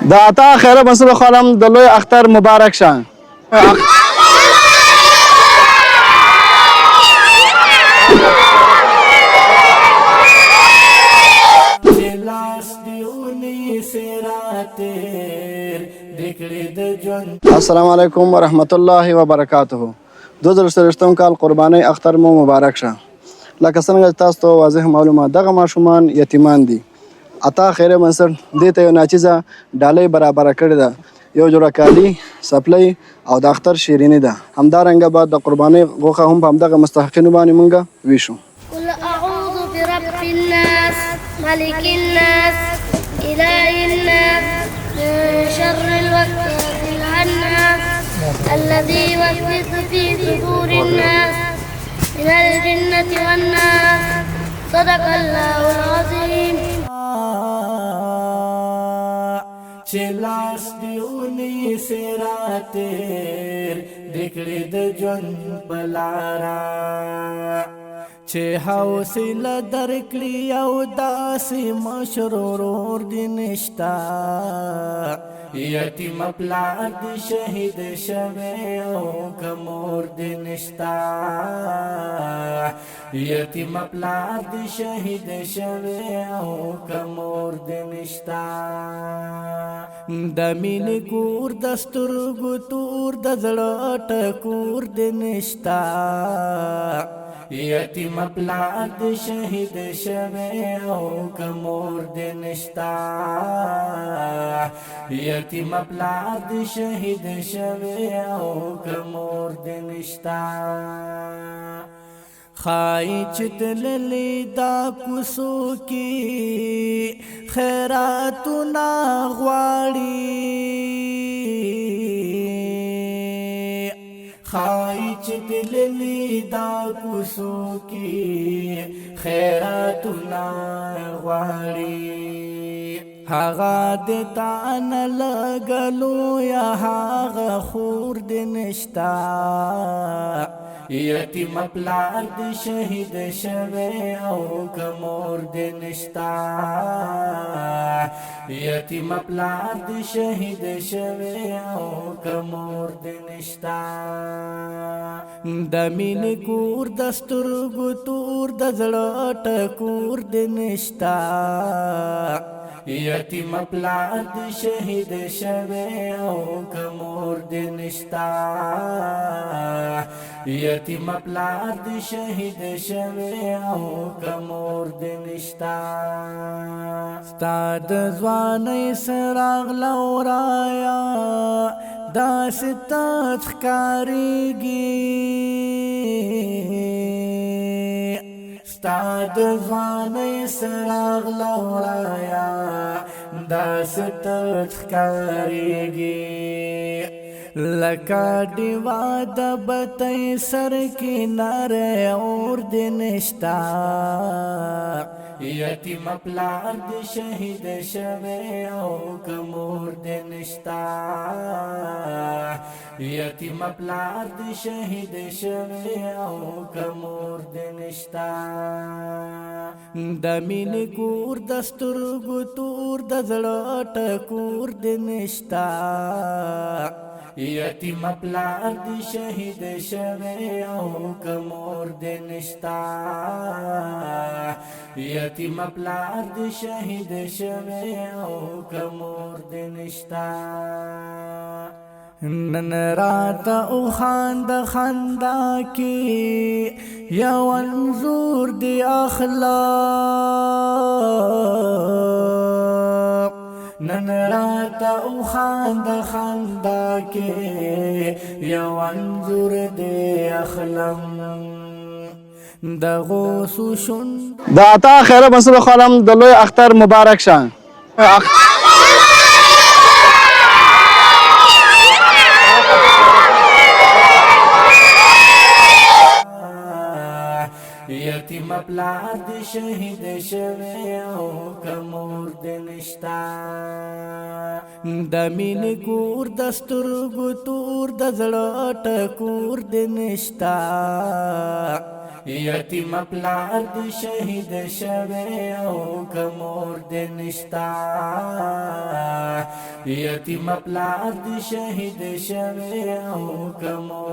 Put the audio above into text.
د عطا خیره بنسل خانم د لوی اختر مبارک شه. السلام علیکم ورحمت الله وبرکاته. 2023 کال قربانۍ اختر مو مبارک شه. لکه څنګه تاسو ته واضح معلومه دغه ماشومان یتیمان دي. عطا خیره بنسل دې ته یو ناچیزه ډالۍ برابره کړې ده، یو جوړه کالي، سپلی او د اختر شیریني ده. همدارنګه به د قربانۍ غوښه هم په همدغه مستحقینو باندې مونږ ویشو. قل أعوذ برب الناس ملك الناس إله الناس من شر الوسواس الخناس الذي يوسوس في صدور الناس من الجنة والناس. صدق الله العظيم. چلاس دیونی سراتر دکړې د ژوند بلارا چې حوصله درکړي او داسې مشرور دي نشتا. یتیم پلار دی شهید شوی او کمور دی نشتا. یتیم پلار دی شهید شوی او کمور دی نشتا. د مینې کور د سترګو تور د زړه ټکور دی نشتا. یتیم پلار دی شهید شوی او کمور دی نشتا. یتیم پلار دی شهید شوی او کمور دی نشتا. خای چتللی دا کوسو کی خیراتنا غواړي. خای چتللی دا کوسو کی خیراتنا غواړي. هغه د تان لګلو یا هغه خور د نشتا. یتیم پلار د شهید شوی او کمور د نشتا. یتیم پلار د شهید شوی او کمور د نشتا. د مینې کور د سترګو تور د زړه ټکور د نشتا. یتیم پلار دی شهید شوی او کمور دی نشتا. یتیم پلار دی شهید شوی او کمور دی نشتا. ستا د ځوانۍ څراغ لورایا داسې ته ښکارېږي. ستا د ځوانۍ څراغ لورایا داسې ته ښکارېږي. لکه ډیوه د بتۍ سر کې نری اور دې نشتا. یتیم پلار دی شهید شوی او کمور دی نشتا. یتیم پلار دی شهید شوی او کمور دی نشتا. د مینې کور د سترګو تور د زړه ټکور دی نشتا. یتیم پلار دی شهید شوی او کمور دی نشتا. یتیم پلار دی شهید شوی او کمور دی نشتا. نن رات او خاند خندا کی یو انظور دی اخلاق. نن رات او خاند خندا کی یو انظور دی اخلاق. د غوسو شون د عطا خیره بنسل خانم د لوی اختر مبارک شه. یتیم پلار دی شهید شوی او کمور دی نشتا. د مینې کور د سترګو تور د زړه ټکور دی نشتا. یتیم پلار د شهید شوی او کمور د نشتا یتیم پلار د شهید شوی او کمور